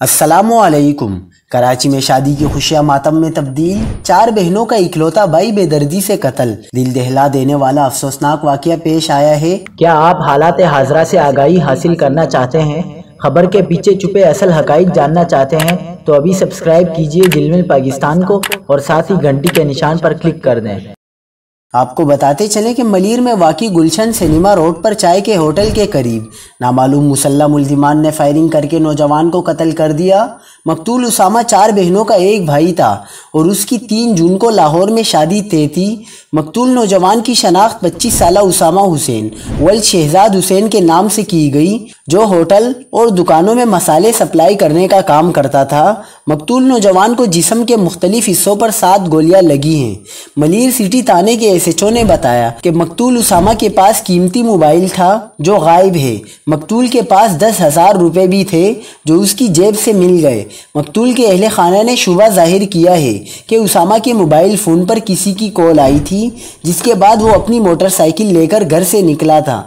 अस्सलामुअलैकुम। कराची में शादी की खुशियां मातम में तब्दील, 4 बहनों का इकलौता भाई बेदर्दी से कत्ल। दिल दहला देने वाला अफसोसनाक वाकया पेश आया है। क्या आप हालात हाजरा से आगाही हासिल करना चाहते हैं? खबर के पीछे छुपे असल हकाइक जानना चाहते हैं? तो अभी सब्सक्राइब कीजिए दिलमिल पाकिस्तान को और साथ ही घंटी के निशान पर क्लिक कर दें। आपको बताते चले कि मलीर में वाक़ई गुलशन सिनेमा रोड पर चाय के होटल के करीब नामालूम मुसल्लह मुल्जिमान ने फायरिंग करके नौजवान को कत्ल कर दिया। मकतूल उसामा 4 बहनों का एक भाई था और उसकी 3 जून को लाहौर में शादी तय थी। मकतूल नौजवान की शनाख्त 25 साला उसामा हुसैन वल्द शहजाद हुसैन के नाम से की गई, जो होटल और दुकानों में मसाले सप्लाई करने का काम करता था। मकतूल नौजवान को जिस्म के मुख्तलिफ हिस्सों पर 7 गोलियां लगी हैं। मलीर सिटी थाने के एसएचओ ने बताया कि मकतूल उसामा के पास कीमती मोबाइल था जो गायब है। मकतूल के पास 10,000 रुपए भी थे जो उसकी जेब से मिल गए। मकतूल के अहले खाना ने शुबा जाहिर किया है कि उसामा के मोबाइल फ़ोन पर किसी की कॉल आई थी, जिसके बाद वो अपनी मोटरसाइकिल लेकर घर से निकला था।